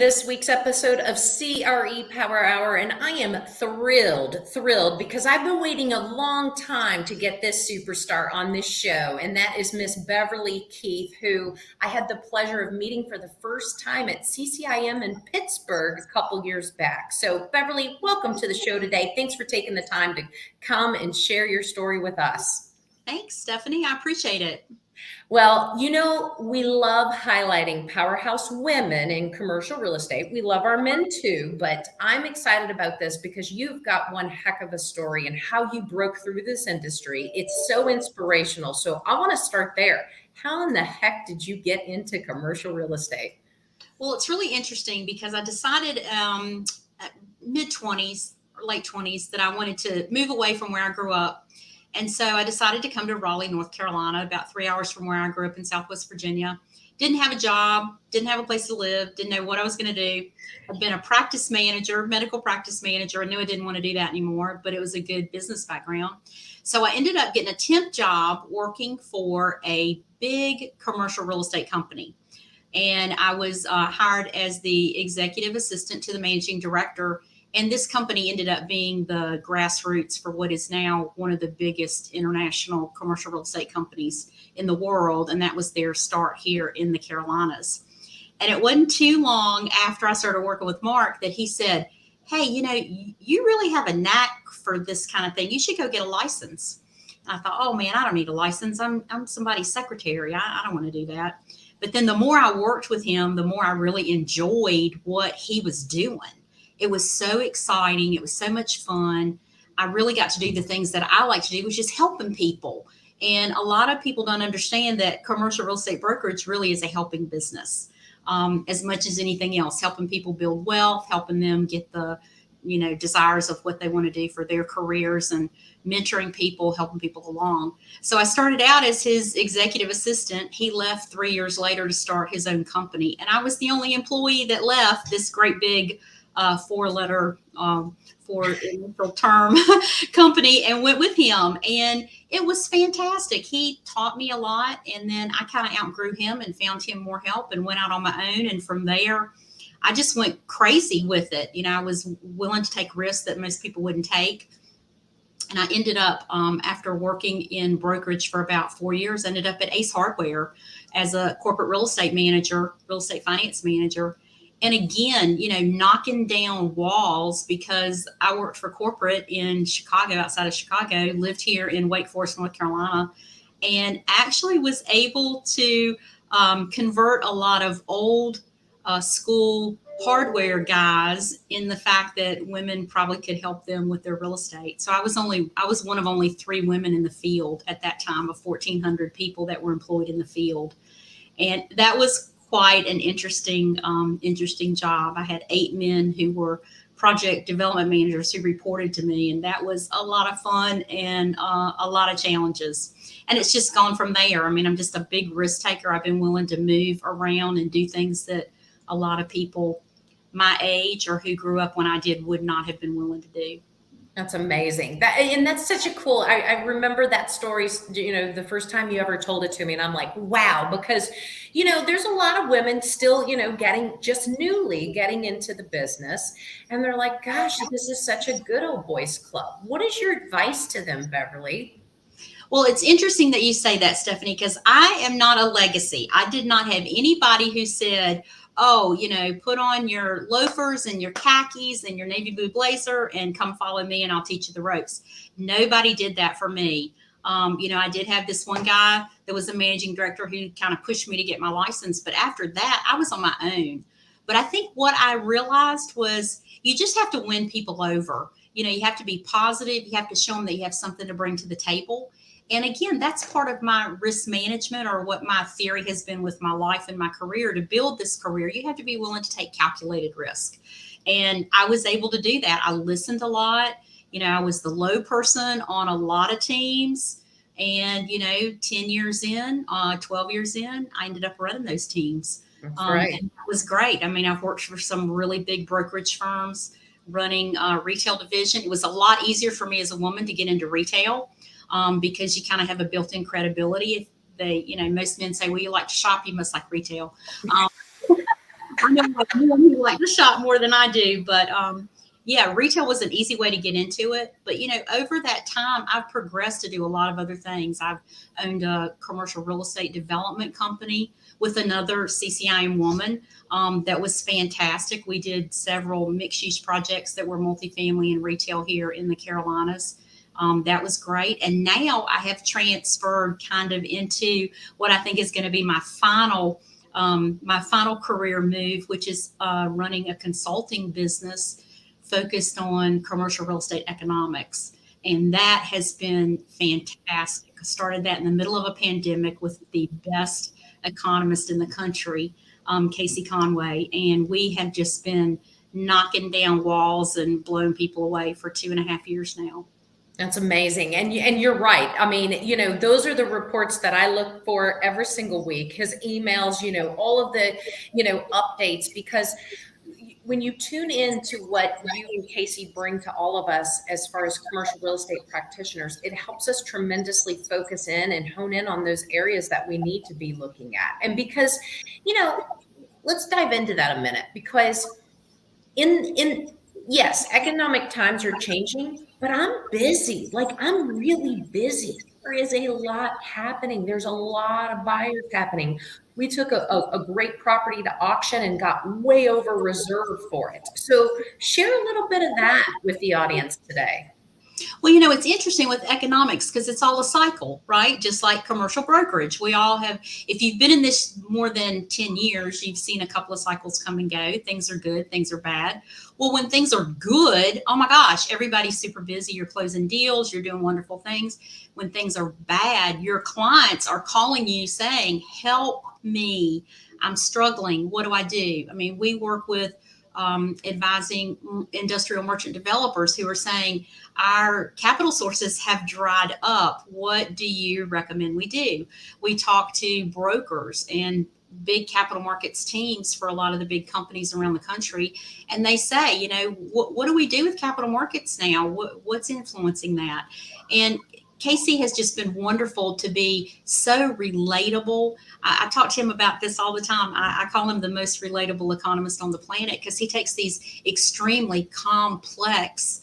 this week's episode of CRE Power Hour, and I am thrilled because I've been waiting a long time to get this superstar on this show, and that is Miss Beverly Keith, who I had the pleasure of meeting for the first time at CCIM in Pittsburgh a couple years back. So, Beverly, welcome to the show today. Thanks for taking the time to come and share your story with us. Thanks, Stephanie. I appreciate it. Well, we love highlighting powerhouse women in commercial real estate. We love our men too, but I'm excited about this because you've got one heck of a story and how you broke through this industry. It's so inspirational. So I want to start there. How in the heck did you get into commercial real estate? Well, it's really interesting because I decided at mid-20s or late 20s that I wanted to move away from where I grew up. And so I decided to come to Raleigh, North Carolina, about 3 hours from where I grew up in Southwest Virginia. Didn't have a job, didn't have a place to live, didn't know what I was going to do. I've been a practice manager, medical practice manager. I knew I didn't want to do that anymore, but it was a good business background. So I ended up getting a temp job working for a big commercial real estate company. And I was hired as the executive assistant to the managing director. And this company ended up being the grassroots for what is now one of the biggest international commercial real estate companies in the world. And that was their start here in the Carolinas. And it wasn't too long after I started working with Mark that he said, hey, you really have a knack for this kind of thing. You should go get a license. And I thought, oh man, I don't need a license. I'm somebody's secretary. I don't want to do that. But then the more I worked with him, the more I really enjoyed what he was doing. It was so exciting. It was so much fun. I really got to do the things that I like to do, which is helping people. And a lot of people don't understand that commercial real estate brokerage really is a helping business, as much as anything else, helping people build wealth, helping them get the, desires of what they want to do for their careers and mentoring people, helping people along. So I started out as his executive assistant. He left 3 years later to start his own company. And I was the only employee that left this great big four-letter initial term company and went with him. And it was fantastic. He taught me a lot. And then I kind of outgrew him and found him more help and went out on my own. And from there, I just went crazy with it. I was willing to take risks that most people wouldn't take. And I ended up, after working in brokerage for about 4 years, ended up at Ace Hardware as a corporate real estate manager, real estate finance manager. And again, knocking down walls because I worked for corporate in Chicago, outside of Chicago, lived here in Wake Forest, North Carolina, and actually was able to convert a lot of old school hardware guys in the fact that women probably could help them with their real estate. So I was one of only 3 women in the field at that time of 1,400 people that were employed in the field. And that was quite an interesting job. I had 8 men who were project development managers who reported to me, and that was a lot of fun and a lot of challenges. And it's just gone from there. I mean, I'm just a big risk taker. I've been willing to move around and do things that a lot of people my age or who grew up when I did would not have been willing to do. That's amazing. And that's such a cool, I remember that story, the first time you ever told it to me, and I'm like, wow, because, there's a lot of women still, newly getting into the business, and they're like, gosh, this is such a good old boys club. What is your advice to them, Beverly? Well, it's interesting that you say that, Stephanie, because I am not a legacy. I did not have anybody who said, oh, put on your loafers and your khakis and your navy blue blazer and come follow me and I'll teach you the ropes. Nobody did that for me. I did have this one guy that was a managing director who kind of pushed me to get my license. But after that, I was on my own. But I think what I realized was you just have to win people over. You have to be positive. You have to show them that you have something to bring to the table. And again, that's part of my risk management, or what my theory has been with my life and my career. To build this career, you have to be willing to take calculated risk. And I was able to do that. I listened a lot. I was the low person on a lot of teams. And, 10 years in, 12 years in, I ended up running those teams. That's right. And that was great. I mean, I've worked for some really big brokerage firms running retail division. It was a lot easier for me as a woman to get into retail. Because you kind of have a built-in credibility. If they, most men say, well, you like to shop, you must like retail. I know you like to shop more than I do, but yeah, retail was an easy way to get into it. But over that time, I've progressed to do a lot of other things. I've owned a commercial real estate development company with another CCIM woman. That was fantastic. We did several mixed use projects that were multifamily and retail here in the Carolinas. That was great. And now I have transferred kind of into what I think is going to be my final career move, which is running a consulting business focused on commercial real estate economics. And that has been fantastic. I started that in the middle of a pandemic with the best economist in the country, Casey Conway. And we have just been knocking down walls and blowing people away for 2.5 years now. That's amazing. And you're right. I mean, those are the reports that I look for every single week, his emails, all of the, updates, because when you tune in to what you and Casey bring to all of us as far as commercial real estate practitioners, it helps us tremendously focus in and hone in on those areas that we need to be looking at. And because, let's dive into that a minute, because yes, economic times are changing, but I'm busy. Like, I'm really busy. There is a lot happening. There's a lot of buyers happening. We took a great property to auction and got way over reserved for it. So share a little bit of that with the audience today. Well, it's interesting with economics because it's all a cycle, right? Just like commercial brokerage. We all have, if you've been in this more than 10 years, you've seen a couple of cycles come and go. Things are good, things are bad. Well, when things are good, oh my gosh, everybody's super busy. You're closing deals, you're doing wonderful things. When things are bad, your clients are calling you saying, help me, I'm struggling. What do I do? I mean, we work with advising industrial merchant developers who are saying our capital sources have dried up. What do you recommend we do? We talk to brokers and big capital markets teams for a lot of the big companies around the country. And they say, what do we do with capital markets now? What's influencing that? And Casey has just been wonderful to be so relatable. I talk to him about this all the time. I call him the most relatable economist on the planet because he takes these extremely complex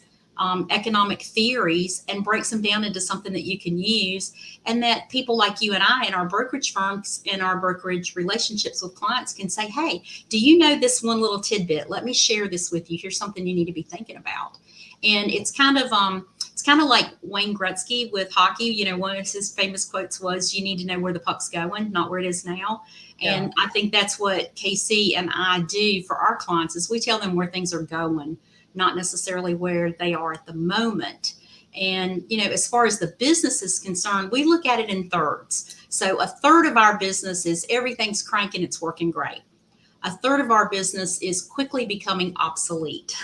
economic theories and breaks them down into something that you can use, and that people like you and I in our brokerage firms, in our brokerage relationships with clients can say, hey, do you know this one little tidbit? Let me share this with you. Here's something you need to be thinking about. And it's kind of like Wayne Gretzky with hockey. One of his famous quotes was, you need to know where the puck's going, not where it is now. Yeah. And I think that's what Casey and I do for our clients is we tell them where things are going, not necessarily where they are at the moment. And, as far as the business is concerned, we look at it in thirds. So a third of our business is everything's cranking, it's working great. A third of our business is quickly becoming obsolete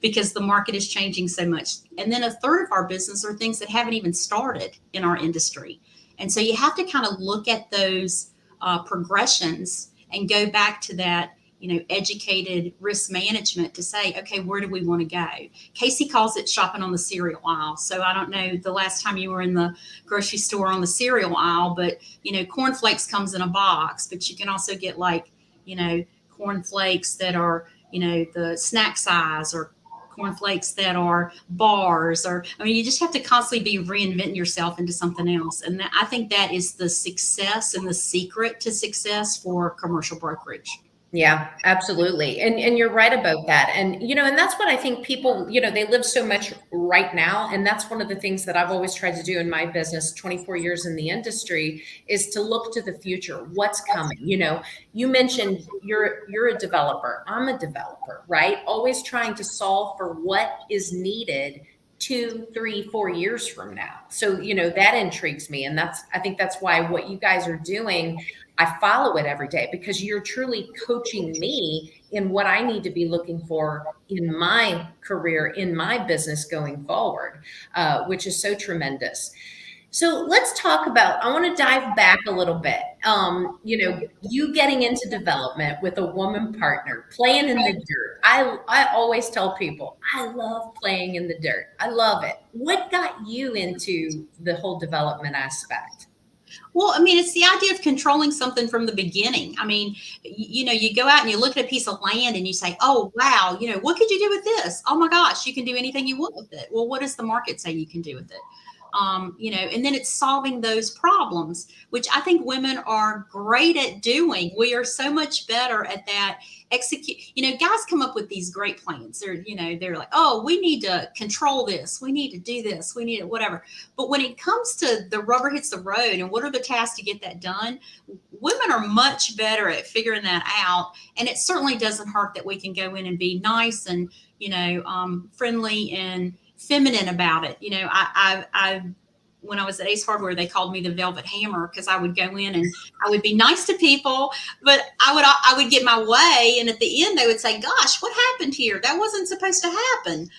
because the market is changing so much. And then a third of our business are things that haven't even started in our industry. And so you have to kind of look at those progressions and go back to that, educated risk management to say, okay, where do we want to go? Casey calls it shopping on the cereal aisle. So I don't know the last time you were in the grocery store on the cereal aisle, but, cornflakes comes in a box, but you can also get cornflakes that are, the snack size, or cornflakes that are bars, you just have to constantly be reinventing yourself into something else. And I think that is the success and the secret to success for commercial brokerage. Yeah, absolutely. And you're right about that. And, and that's what I think people, they live so much right now. And that's one of the things that I've always tried to do in my business, 24 years in the industry, is to look to the future. What's coming? You mentioned you're a developer. I'm a developer, right? Always trying to solve for what is needed 2, 3, 4 years from now. So, that intrigues me. And I think that's why what you guys are doing, I follow it every day, because you're truly coaching me in what I need to be looking for in my career, in my business going forward, which is so tremendous. So let's talk about, I want to dive back a little bit. You getting into development with a woman partner, playing in the dirt. I always tell people, I love playing in the dirt. I love it. What got you into the whole development aspect? Well, I mean, it's the idea of controlling something from the beginning. I mean, you go out and you look at a piece of land and you say, oh, wow, what could you do with this? Oh my gosh, you can do anything you want with it. Well, what does the market say you can do with it? And then it's solving those problems, which I think women are great at doing. We are so much better at that. Execute, guys come up with these great plans. They're like, oh, we need to control this. We need to do this. We need it, whatever. But when it comes to the rubber hits the road and what are the tasks to get that done, women are much better at figuring that out. And it certainly doesn't hurt that we can go in and be nice and, friendly and feminine about it. I when I was at Ace Hardware, they called me the Velvet Hammer because I would go in and I would be nice to people, but I would get my way, and at the end they would say, "Gosh, what happened here? That wasn't supposed to happen."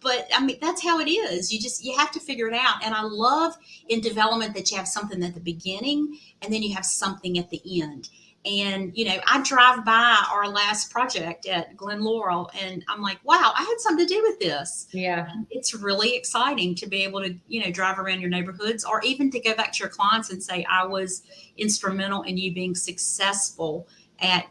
But I mean, that's how it is. You have to figure it out. And I love in development that you have something at the beginning and then you have something at the end. And, I drive by our last project at Glen Laurel and I'm like, wow, I had something to do with this. Yeah. It's really exciting to be able to, drive around your neighborhoods or even to go back to your clients and say, I was instrumental in you being successful at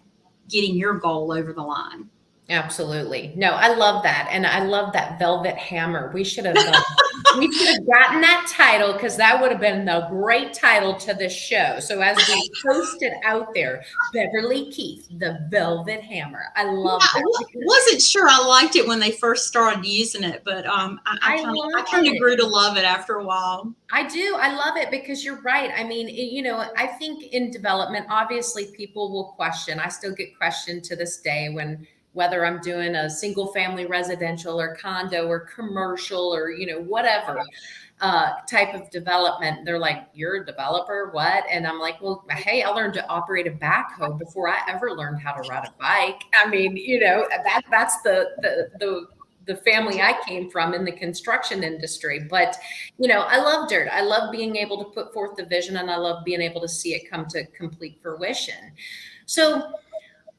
getting your goal over the line. Absolutely. No, I love that. And I love that Velvet Hammer. We should have gotten that title because that would have been a great title to the show. So as we post it out there, Beverly Keith, the Velvet Hammer. I love that. I wasn't sure I liked it when they first started using it, but I kind of grew to love it after a while. I do. I love it because you're right. I mean, I think in development, obviously people will question. I still get questioned to this day whether I'm doing a single family residential or condo or commercial or, whatever type of development. They're like, you're a developer, what? And I'm like, well, hey, I learned to operate a backhoe before I ever learned how to ride a bike. I mean, that's the family I came from in the construction industry. But, I love dirt. I love being able to put forth the vision and I love being able to see it come to complete fruition. So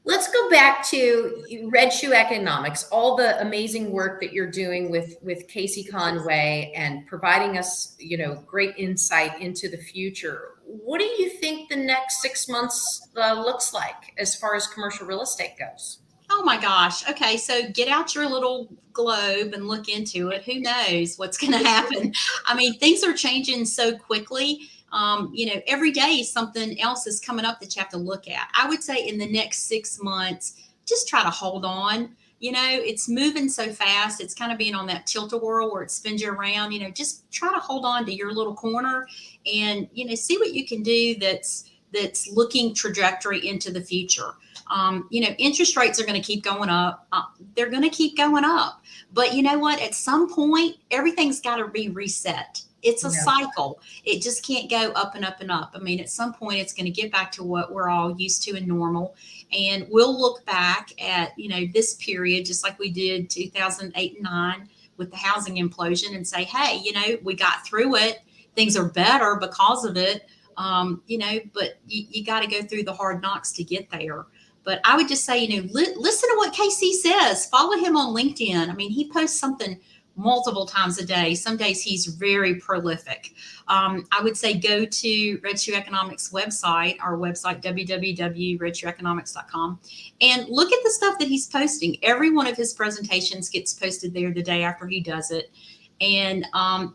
let's go back to Red Shoe Economics, all the amazing work that you're doing with Casey Conway and providing us, great insight into the future. What do you think the next 6 months looks like as far as commercial real estate goes? Oh my gosh. Okay. So get out your little globe and look into it. Who knows what's going to happen? I mean, things are changing so quickly. Every day something else is coming up that you have to look at. I would say in the next 6 months, just try to hold on. It's moving so fast. It's kind of being on that tilt-a-whirl where it spins you around. Just try to hold on to your little corner and, see what you can do that's looking trajectory into the future. Interest rates are going to keep going up. They're going to keep going up. But you know what? At some point, everything's got to be reset. It's a cycle. It just can't go up and up and up. I mean, at some point, it's going to get back to what we're all used to and normal. And we'll look back at, this period, just like we did 2008 and 9 with the housing implosion and say, hey, we got through it. Things are better because of it. But you got to go through the hard knocks to get there. But I would just say, listen to what KC says. Follow him on LinkedIn. I mean, he posts something multiple times a day. Some days he's very prolific. I would say go to Red Shoe Economics website, our website, www.redshoeeconomics.com, and look at the stuff that he's posting. Every one of his presentations gets posted there the day after he does it. And,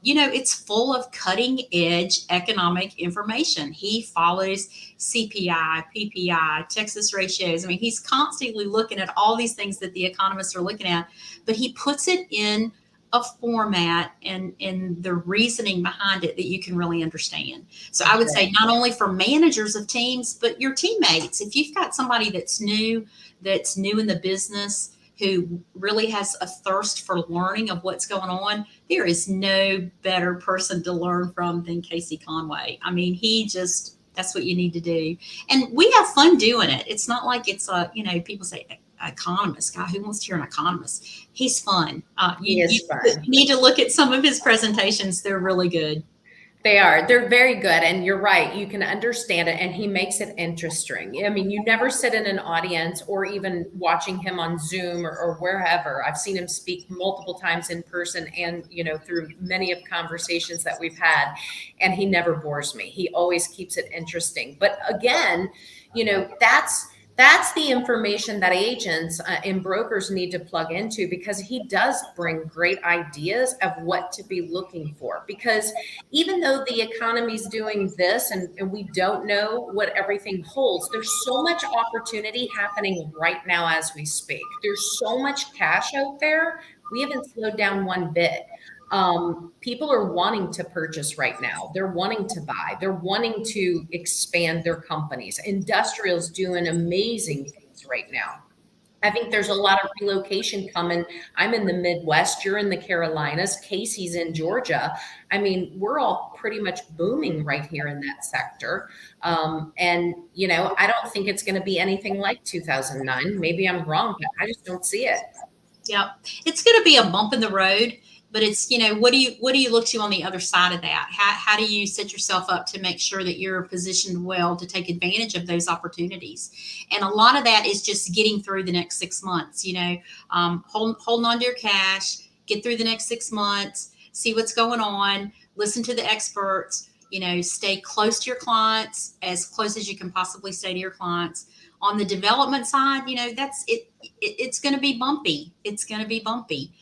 it's full of cutting edge economic information. He follows CPI, PPI, Texas ratios. I mean, he's constantly looking at all these things that the economists are looking at, but he puts it in a format and the reasoning behind it that you can really understand. So I would say not only for managers of teams, but your teammates. If you've got somebody that's new in the business, who really has a thirst for learning of what's going on, there is no better person to learn from than Casey Conway. I mean, that's what you need to do. And we have fun doing it. It's not like it's people say economist guy. Who wants to hear an economist? He's fun. You need to look at some of his presentations. They're really good. They are. They're very good. And you're right. You can understand it. And he makes it interesting. I mean, you never sit in an audience or even watching him on Zoom or wherever. I've seen him speak multiple times in person and, through many of conversations that we've had. And he never bores me. He always keeps it interesting. But again, that's the information that agents and brokers need to plug into, because he does bring great ideas of what to be looking for. Because even though the economy's doing this and we don't know what everything holds, there's so much opportunity happening right now as we speak. There's so much cash out there. We haven't slowed down one bit. People are wanting to purchase right now. They're wanting to buy. They're wanting to expand their companies. Industrial's doing amazing things right now. I think there's a lot of relocation coming. I'm in the Midwest. You're in the Carolinas. Casey's in Georgia. I mean, we're all pretty much booming right here in that sector. I don't think it's going to be anything like 2009. Maybe I'm wrong, but I just don't see it. Yeah, it's going to be a bump in the road. But it's, what do you look to on the other side of that? How do you set yourself up to make sure that you're positioned well to take advantage of those opportunities? And a lot of that is just getting through the next 6 months, holding on to your cash, get through the next 6 months, see what's going on, listen to the experts, stay close to your clients, as close as you can possibly stay to your clients. On the development side, that's it. It's going to be bumpy. It's going to be bumpy.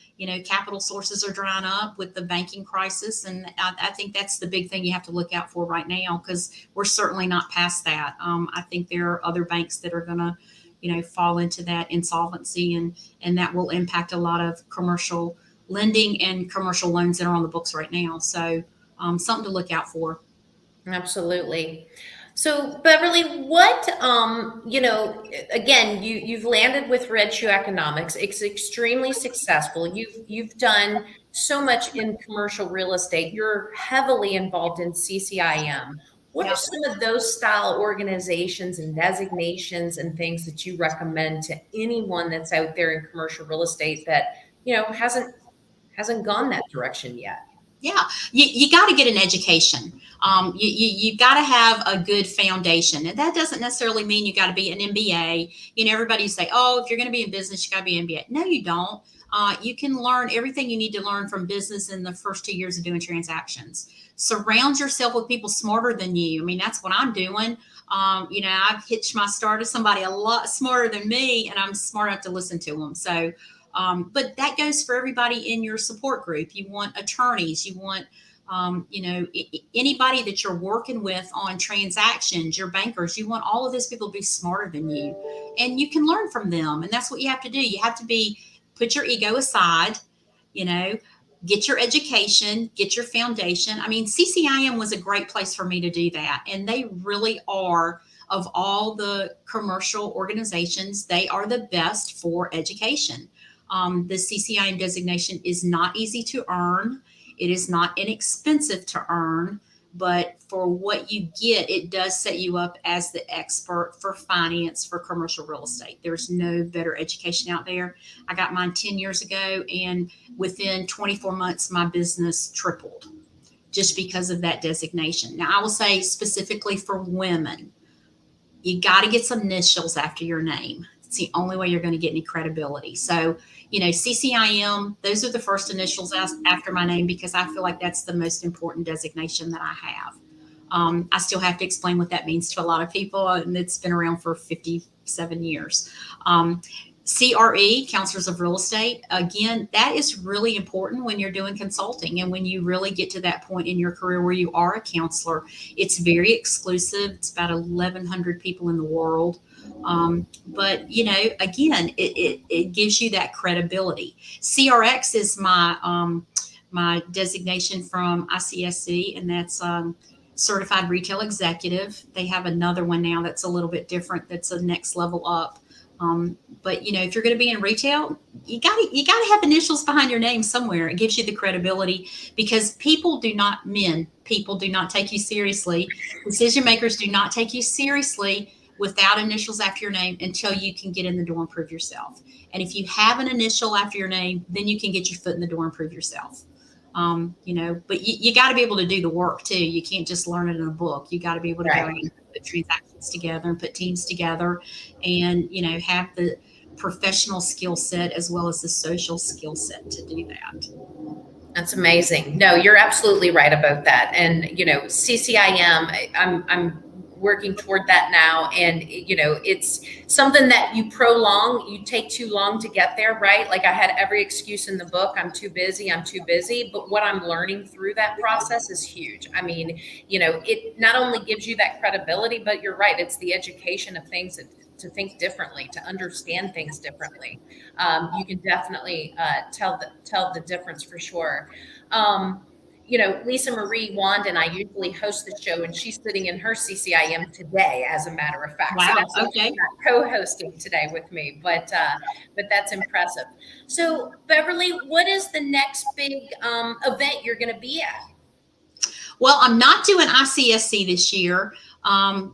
Capital sources are drying up with the banking crisis. And I think that's the big thing you have to look out for right now, because we're certainly not past that. I think there are other banks that are going to, fall into that insolvency, and that will impact a lot of commercial lending and commercial loans that are on the books right now. So something to look out for. Absolutely. So Beverly, what, again, you've landed with Red Shoe Economics. It's extremely successful. You've done so much in commercial real estate. You're heavily involved in CCIM. What are some of those style organizations and designations and things that you recommend to anyone that's out there in commercial real estate that, hasn't gone that direction yet? Yeah, you got to get an education. You got to have a good foundation, and that doesn't necessarily mean you got to be an MBA. Everybody say, "Oh, if you're going to be in business, you got to be an MBA." No, you don't. You can learn everything you need to learn from business in the first 2 years of doing transactions. Surround yourself with people smarter than you. I mean, that's what I'm doing. I've hitched my star to somebody a lot smarter than me, and I'm smart enough to listen to them. So. But that goes for everybody in your support group. You want attorneys, you want, anybody that you're working with on transactions, your bankers, you want all of those people to be smarter than you, and you can learn from them. And that's what you have to do. You have to put your ego aside, get your education, get your foundation. I mean, CCIM was a great place for me to do that. And they really are, of all the commercial organizations, they are the best for education. The CCIM designation is not easy to earn. It is not inexpensive to earn, but for what you get, it does set you up as the expert for finance for commercial real estate. There's no better education out there. I got mine 10 years ago, and within 24 months, my business tripled just because of that designation. Now, I will say specifically for women, you got to get some initials after your name. It's the only way you're going to get any credibility. So, CCIM, those are the first initials after my name, because I feel like that's the most important designation that I have. I still have to explain what that means to a lot of people, and it's been around for 57 years. CRE, Counselors of Real Estate, again, that is really important when you're doing consulting and when you really get to that point in your career where you are a counselor. It's very exclusive. It's about 1,100 people in the world. But again, it gives you that credibility. CRX is my designation from ICSC, and that's Certified Retail Executive. They have another one now that's a little bit different. That's a next level up. But if you're going to be in retail, you got to have initials behind your name somewhere. It gives you the credibility, because people do not take you seriously. Decision makers do not take you seriously without initials after your name until you can get in the door and prove yourself. And if you have an initial after your name, then you can get your foot in the door and prove yourself. But you got to be able to do the work too. You can't just learn it in a book. You got to be able to go Right. and put transactions together and put teams together, and have the professional skill set as well as the social skill set to do that. That's amazing. No, you're absolutely right about that. And, CCIM, I'm working toward that now. And, it's something that you take too long to get there, right? Like I had every excuse in the book. I'm too busy. I'm too busy. But what I'm learning through that process is huge. I mean, it not only gives you that credibility, but you're right. It's the education of things to think differently, to understand things differently. You can definitely tell the difference for sure. Um, Lisa Marie Wand and I usually host the show, and she's sitting in her CCIM today, as a matter of fact. So Wow. that's why she's Okay. not co-hosting today with me, but that's impressive. So, Beverly, what is the next big event you're going to be at? Well, I'm not doing ICSC this year. I'm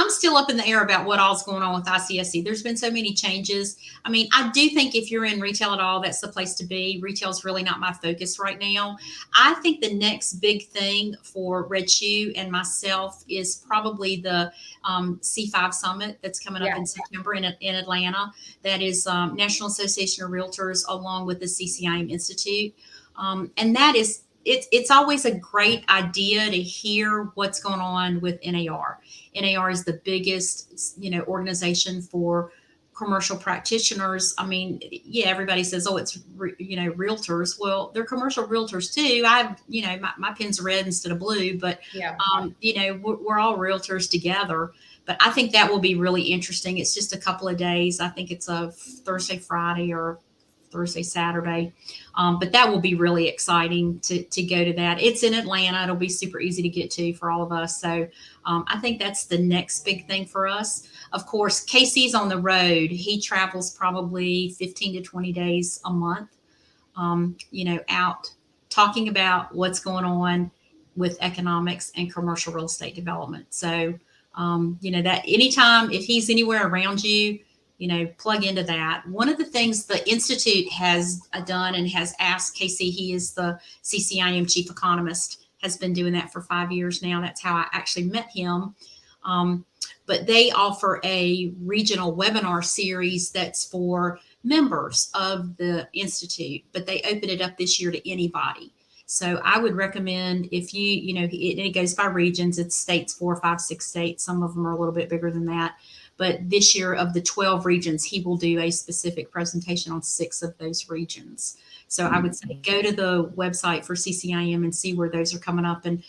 still up in the air about what all's going on with ICSC. There's been so many changes. I mean, I do think if you're in retail at all, that's the place to be. Retail's really not my focus right now. I think the next big thing for Red Shoe and myself is probably the C5 Summit that's coming up in September in Atlanta. That is National Association of Realtors along with the CCIM Institute. And that is it's always a great idea to hear what's going on with NAR. NAR is the biggest, organization for commercial practitioners. I mean, yeah, everybody says, oh, it's, realtors. Well, they're commercial realtors too. I have, my pen's red instead of blue, but, we're all realtors together. But I think that will be really interesting. It's just a couple of days. I think it's a Thursday, Friday, or Thursday, Saturday. But that will be really exciting to go to that. It's in Atlanta. It'll be super easy to get to for all of us. So I think that's the next big thing for us. Of course, Casey's on the road. He travels probably 15 to 20 days a month, out talking about what's going on with economics and commercial real estate development. So, that anytime, if he's anywhere around you, plug into that. One of the things the Institute has done and has asked Casey, he is the CCIM chief economist, has been doing that for 5 years now. That's how I actually met him. But they offer a regional webinar series that's for members of the Institute, but they open it up this year to anybody. So I would recommend if it goes by regions, it's states, 4, 5, 6 states. Some of them are a little bit bigger than that. But this year, of the 12 regions, he will do a specific presentation on 6 of those regions. So I would say go to the website for CCIM and see where those are coming up and,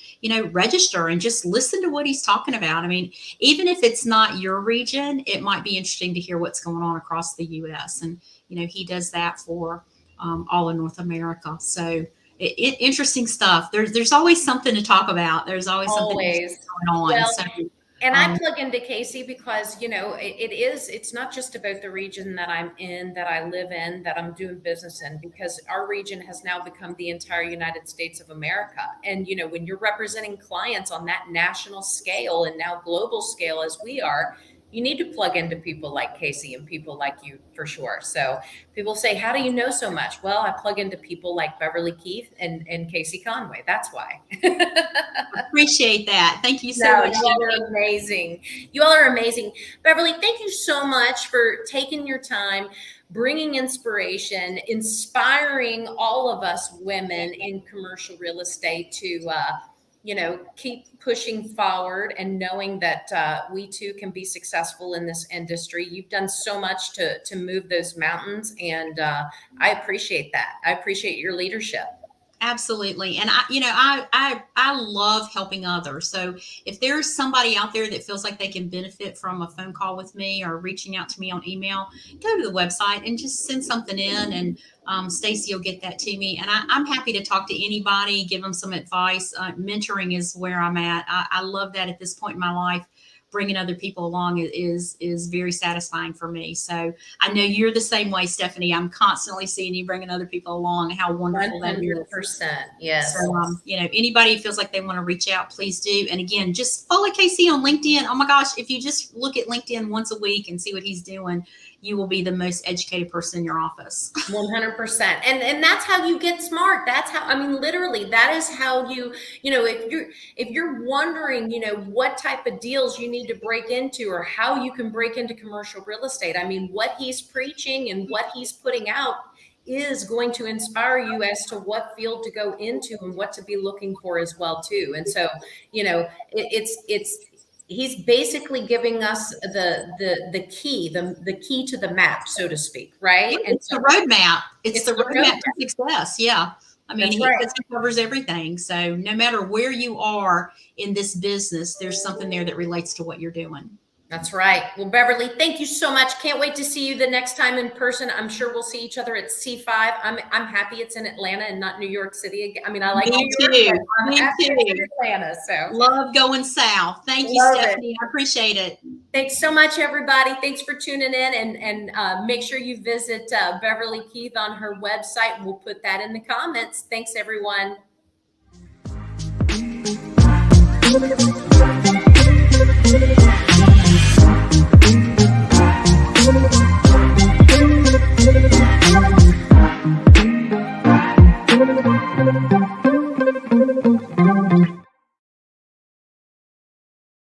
register and just listen to what he's talking about. I mean, even if it's not your region, it might be interesting to hear what's going on across the U.S. And, he does that for all of North America. So interesting stuff. There's always something to talk about. There's always something going on. Well, so, and I plug into Casey because, it's not just about the region that I'm in, that I live in, that I'm doing business in, because our region has now become the entire United States of America. And, when you're representing clients on that national scale and now global scale as we are, you need to plug into people like Casey and people like you for sure. So people say, how do you know so much? Well, I plug into people like Beverly Keith and Casey Conway. That's why. Appreciate that. Thank you so much. You all are amazing. You all are amazing. Beverly, thank you so much for taking your time, bringing inspiration, inspiring all of us women in commercial real estate to, keep pushing forward and knowing that we too can be successful in this industry. You've done so much to move those mountains, and I appreciate that. I appreciate your leadership. Absolutely. And I love helping others. So if there's somebody out there that feels like they can benefit from a phone call with me or reaching out to me on email, go to the website and just send something in, and Stacy will get that to me. And I'm happy to talk to anybody, give them some advice. Mentoring is where I'm at. I love that at this point in my life. Bringing other people along is very satisfying for me. So I know you're the same way, Stephanie. I'm constantly seeing you bringing other people along. How wonderful 100%, that is. yes. So, anybody who feels like they want to reach out, please do. And again, just follow Casey on LinkedIn. Oh my gosh, if you just look at LinkedIn once a week and see what he's doing, you will be the most educated person in your office. 100%. And that's how you get smart. That's how, I mean, literally, that is how if you're wondering, what type of deals you need to break into or how you can break into commercial real estate. I mean, what he's preaching and what he's putting out is going to inspire you as to what field to go into and what to be looking for as well too. And so, he's basically giving us the key to the map, so to speak, right? Yeah, it's the roadmap. It's the roadmap to success. Yeah. I mean, he covers everything. So no matter where you are in this business, there's something there that relates to what you're doing. That's right. Well, Beverly, thank you so much. Can't wait to see you the next time in person. I'm sure we'll see each other at C5. I'm happy it's in Atlanta and not New York City again. I mean, I like New York, but I'm happy it's in Atlanta. So love going south. Thank you, Stephanie. I appreciate it. Thanks so much, everybody. Thanks for tuning in, and make sure you visit Beverly Keith on her website. We'll put that in the comments. Thanks, everyone.